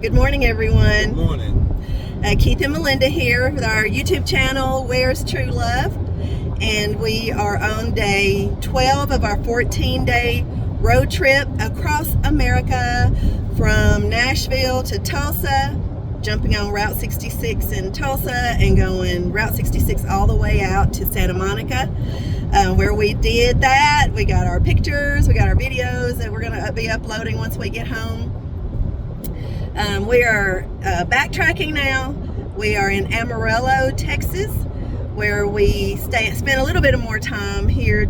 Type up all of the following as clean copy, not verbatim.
Good morning, everyone. Good morning. Keith and Melinda here with our YouTube channel, Where's True Love? And we are on day 12 of our 14-day road trip across America from Nashville to Tulsa, jumping on Route 66 in Tulsa and going Route 66 all the way out to Santa Monica, where we did that. We got our pictures, we got our videos that we're going to be uploading once we get home. We are backtracking now. We are in Amarillo, Texas, where we spent a little bit of more time here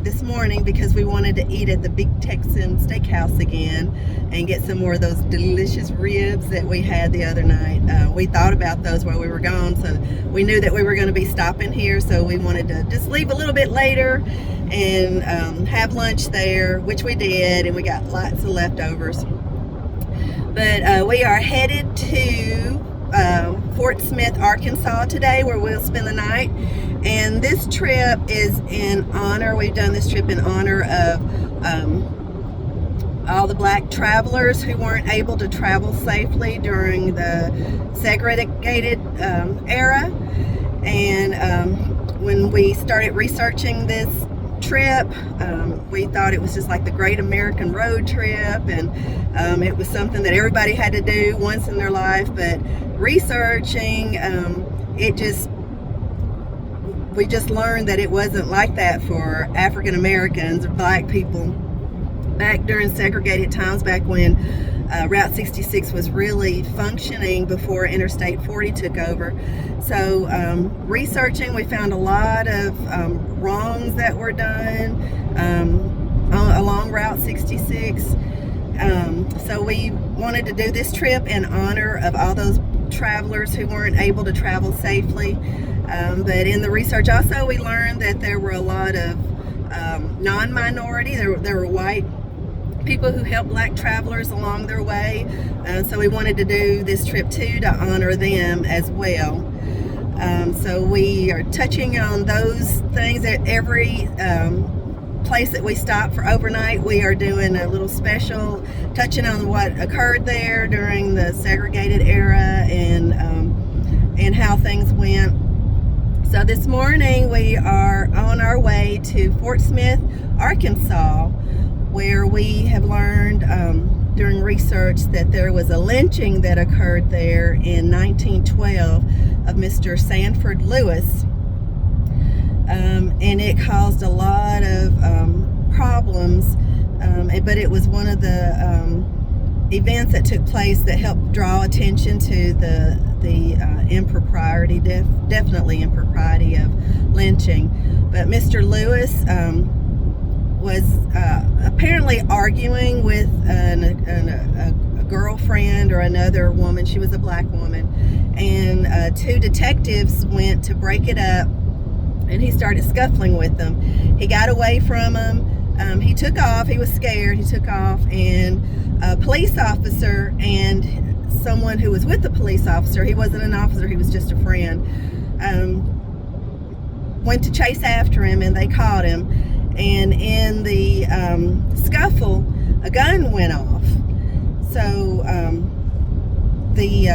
this morning because we wanted to eat at the Big Texan Steakhouse again and get some more of those delicious ribs that we had the other night. We thought about those while we were gone, so we knew that we were going to be stopping here, so we wanted to just leave a little bit later and have lunch there, which we did, and we got lots of leftovers. But we are headed to Fort Smith, Arkansas today, where we'll spend the night. And this trip is in honor, we've done this trip in honor of all the black travelers who weren't able to travel safely during the segregated era. And when we started researching this trip, we thought it was just like the great American road trip, and it was something that everybody had to do once in their life. But researching, we just learned that it wasn't like that for African Americans or black people back during segregated times, back when Route 66 was really functioning before Interstate 40 took over. So researching, we found a lot of wrongs that were done along Route 66. So we wanted to do this trip in honor of all those travelers who weren't able to travel safely. But in the research also, we learned that there were a lot of non-minority, there were white people who helped black travelers along their way. So we wanted to do this trip too to honor them as well. So we are touching on those things at every place that we stop for overnight. We are doing a little special, touching on what occurred there during the segregated era and how things went. So this morning we are on our way to Fort Smith, Arkansas, where we have learned during research that there was a lynching that occurred there in 1912 of Mr. Sanford Lewis. And it caused a lot of problems, but it was one of the events that took place that helped draw attention to the impropriety, definitely impropriety of lynching. But Mr. Lewis was apparently arguing with a girlfriend or another woman. She was a black woman, and two detectives went to break it up, and he started scuffling with them. He got away from them. He took off. He was scared. He took off, and a police officer and someone who was with the police officer, he wasn't an officer, he was just a friend, went to chase after him, and they caught him. And in the scuffle, a gun went off. So the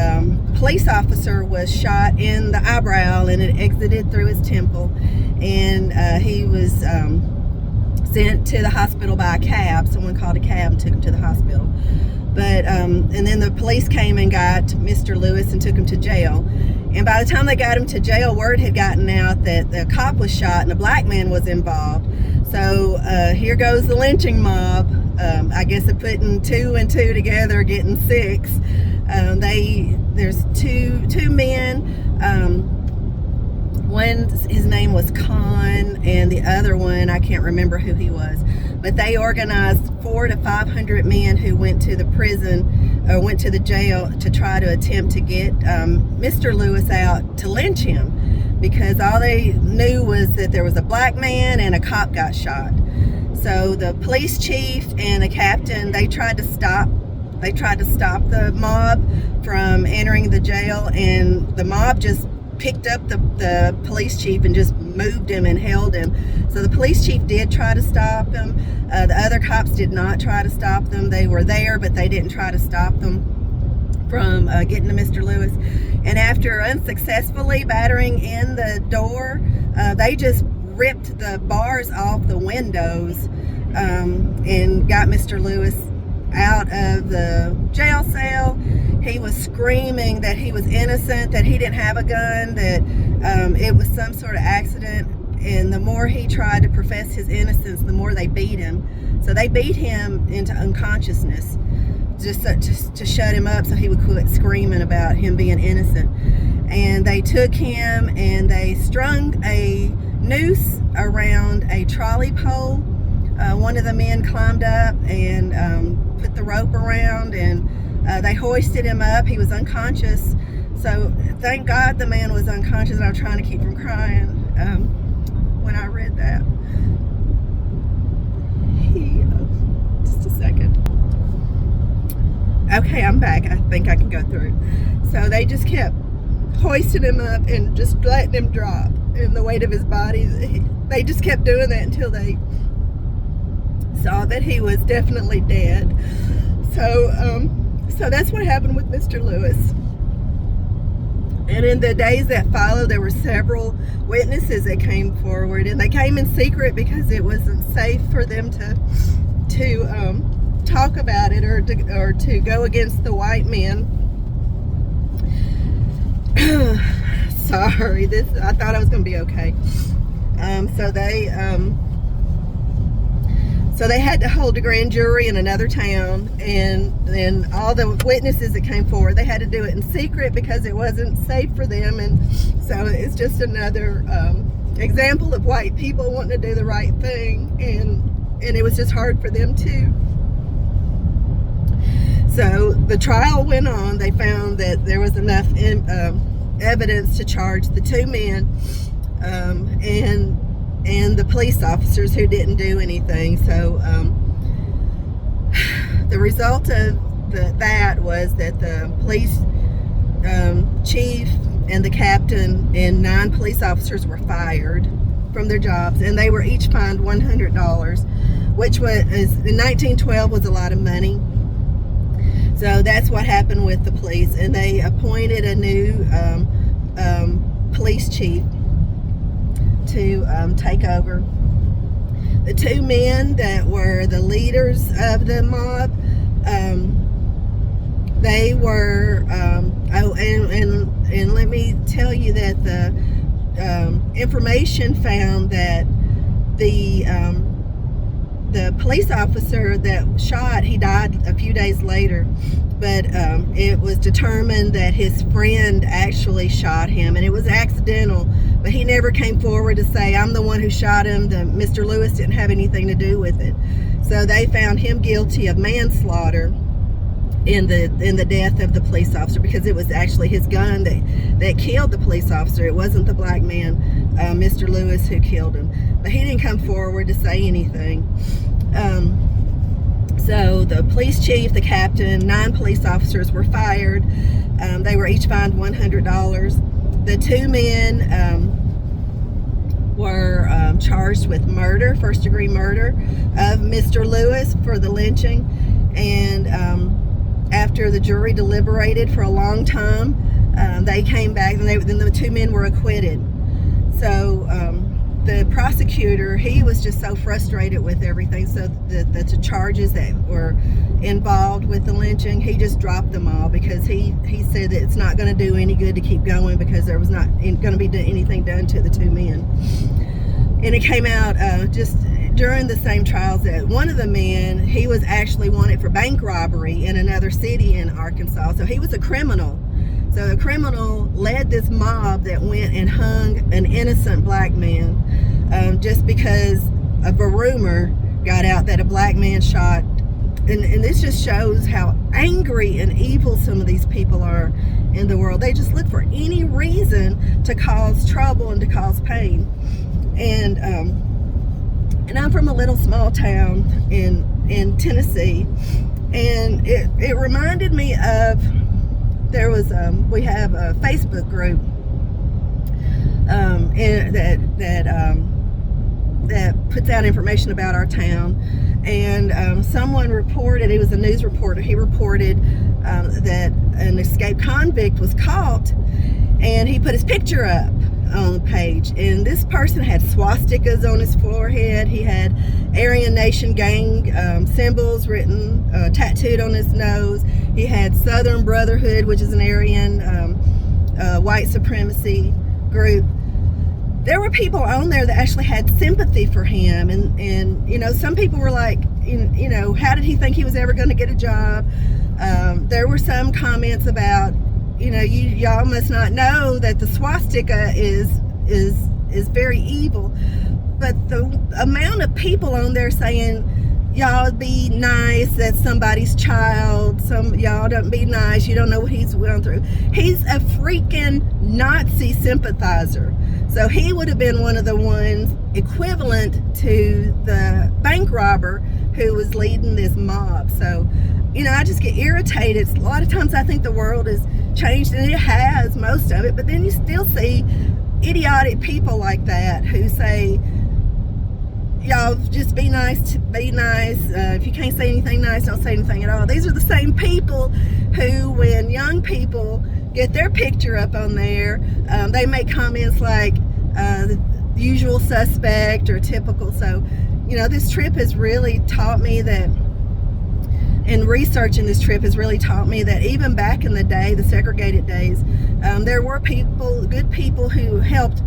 police officer was shot in the eyebrow, and it exited through his temple, and he was sent to the hospital by a cab. Someone called a cab and took him to the hospital. But and then the police came and got Mr. Lewis and took him to jail. And by the time they got him to jail, word had gotten out that the cop was shot and a black man was involved. So here goes the lynching mob. I guess they're putting two and two together, getting six. There's two men. One, his name was Khan, and the other one, I can't remember who he was. But they organized 400 to 500 men who went to the prison, or went to the jail to try to attempt to get Mr. Lewis out to lynch him, because all they knew was that there was a black man and a cop got shot. So the police chief and the captain, they tried to stop the mob from entering the jail, and the mob just picked up the police chief and just moved him and held him. So the police chief did try to stop him. The other cops did not try to stop them. They were there, but they didn't try to stop them. from getting to Mr. Lewis. And after unsuccessfully battering in the door, they just ripped the bars off the windows and got Mr. Lewis out of the jail cell. He was screaming that he was innocent, that he didn't have a gun, that it was some sort of accident. And the more he tried to profess his innocence, the more they beat him. So they beat him into unconsciousness just to shut him up so he would quit screaming about him being innocent. And they took him and they strung a noose around a trolley pole. One of the men climbed up and put the rope around, and they hoisted him up. He was unconscious. So thank God the man was unconscious, and I'm trying to keep from crying when I read that. Just a second. Okay, I'm back. I think I can go through. So they just kept hoisting him up and just letting him drop in the weight of his body. They just kept doing that until they saw that he was definitely dead. So that's what happened with Mr. Lewis. And in the days that followed, there were several witnesses that came forward, and they came in secret because it wasn't safe for them to talk about it or to go against the white men. Sorry, I thought I was going to be okay. So they had to hold a grand jury in another town, and then all the witnesses that came forward, they had to do it in secret because it wasn't safe for them. And so it's just another example of white people wanting to do the right thing, and it was just hard for them too. So the trial went on. They found that there was enough evidence to charge the two men and the police officers who didn't do anything. So the result of that was that the police chief and the captain and 9 police officers were fired from their jobs, and they were each fined $100, which was in 1912 was a lot of money. So that's what happened with the police, and they appointed a new police chief to take over. The 2 men that were the leaders of the mob, they were and let me tell you that the information found that the police officer that shot, he died a few days later, but it was determined that his friend actually shot him, and it was accidental, but he never came forward to say, I'm the one who shot him. Mr. Lewis didn't have anything to do with it. So they found him guilty of manslaughter in the death of the police officer, because it was actually his gun that killed the police officer. It wasn't the black man, Mr. Lewis, who killed him. But he didn't come forward to say anything. So the police chief, the captain, 9 police officers were fired. They were each fined $100. The 2 men were charged with murder, first-degree murder of Mr. Lewis for the lynching. And after the jury deliberated for a long time, they came back, and then the 2 men were acquitted. So the prosecutor, he was just so frustrated with everything, so the charges that were involved with the lynching, he just dropped them all, because he said that it's not going to do any good to keep going, because there was not going to be anything done to the 2 men. And it came out just during the same trials that one of the men, he was actually wanted for bank robbery in another city in Arkansas. So he was a criminal. So the criminal led this mob that went and hung an innocent black man just because of a rumor got out that a black man shot. And this just shows how angry and evil some of these people are in the world. They just look for any reason to cause trouble and to cause pain. And I'm from a little small town in Tennessee, and it reminded me of, there was we have a Facebook group that puts out information about our town, and someone reported, he was a news reporter, he reported that an escaped convict was caught, and he put his picture up on the page, and this person had swastikas on his forehead. He had Aryan Nation gang symbols written, tattooed on his nose. He had Southern Brotherhood, which is an Aryan white supremacy group. There were people on there that actually had sympathy for him, and you know, some people were like, you know, how did he think he was ever going to get a job? There were some comments about, you know, y'all must not know that the swastika is very evil. But the amount of people on there saying, y'all be nice, that's somebody's child, y'all don't be nice, you don't know what he's going through. He's a freaking Nazi sympathizer. So he would have been one of the ones equivalent to the bank robber who was leading this mob. So, you know, I just get irritated. A lot of times I think the world has changed, and it has, most of it, but then you still see idiotic people like that who say, y'all just be nice, if you can't say anything nice, don't say anything at all. These are the same people who, when young people get their picture up on there, they make comments like the usual suspect or typical. So, you know, this trip has really taught me that, and researching this trip has really taught me that even back in the day, the segregated days, there were people, good people who helped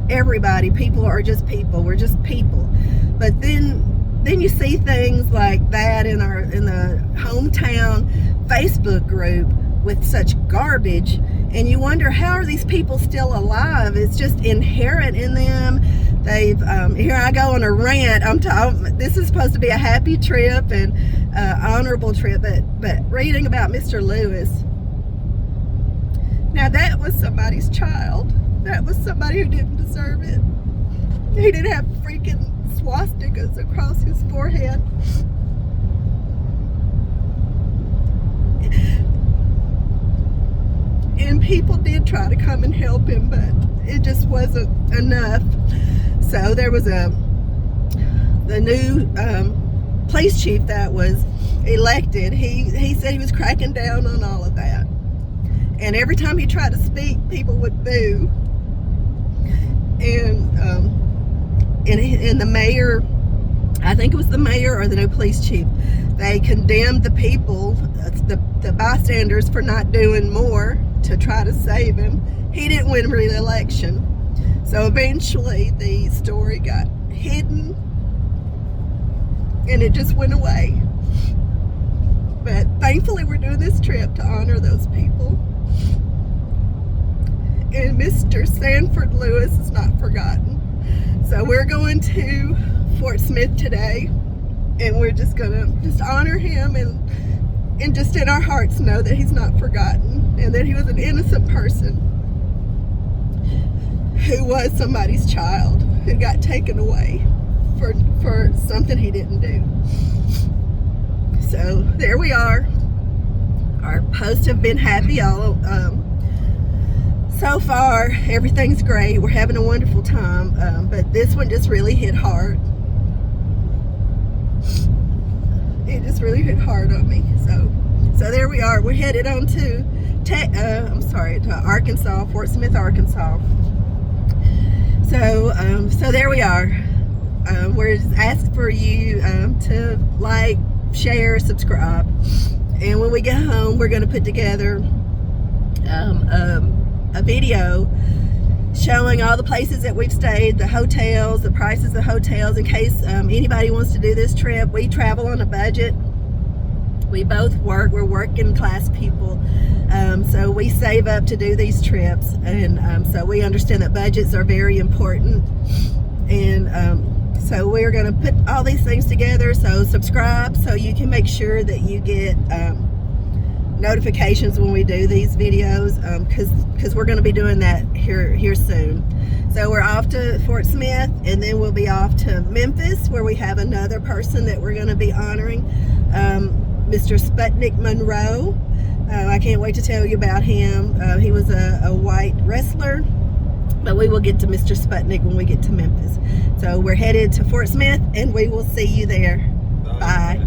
everybody. People are just people. We're just people. But then you see things like that in the hometown Facebook group with such garbage, and you wonder, how are these people still alive? It's just inherent in them. They've here I go on a rant. This is supposed to be a happy trip and honorable trip, but reading about Mr. Lewis, now that was somebody's child. That was somebody who didn't deserve it. He didn't have freaking swastikas across his forehead. And people did try to come and help him, but it just wasn't enough. So there was the new police chief that was elected. He said he was cracking down on all of that. And every time he tried to speak, people would boo. And the mayor, I think it was the mayor or the new police chief, they condemned the people, the bystanders, for not doing more to try to save him. He didn't win re-election. So eventually the story got hidden and it just went away. But thankfully we're doing this trip to honor those people. And Mr. Sanford Lewis is not forgotten. So we're going to Fort Smith today, and we're just gonna honor him and just in our hearts know that he's not forgotten, and that he was an innocent person who was somebody's child who got taken away for something he didn't do. So there we are. Our posts have been happy all so far. Everything's great. We're having a wonderful time, but this one just really hit hard. It just really hit hard on me. So there we are. We're headed on to Arkansas, Fort Smith, Arkansas. So there we are. We're just asking for you to like, share, subscribe, and when we get home, we're going to put together a video showing all the places that we've stayed, the hotels, the prices of hotels, in case anybody wants to do this trip. We travel on a budget. We both work. We're working class people, so we save up to do these trips, and so we understand that budgets are very important, and so we're going to put all these things together. So subscribe so you can make sure that you get notifications when we do these videos, because we're going to be doing that here soon. So we're off to Fort Smith, and then we'll be off to Memphis, where we have another person that we're going to be honoring, Mr. Sputnik Monroe. I can't wait to tell you about him. He was a white wrestler, but we will get to Mr. Sputnik when we get to Memphis. So we're headed to Fort Smith, and we will see you there. Bye.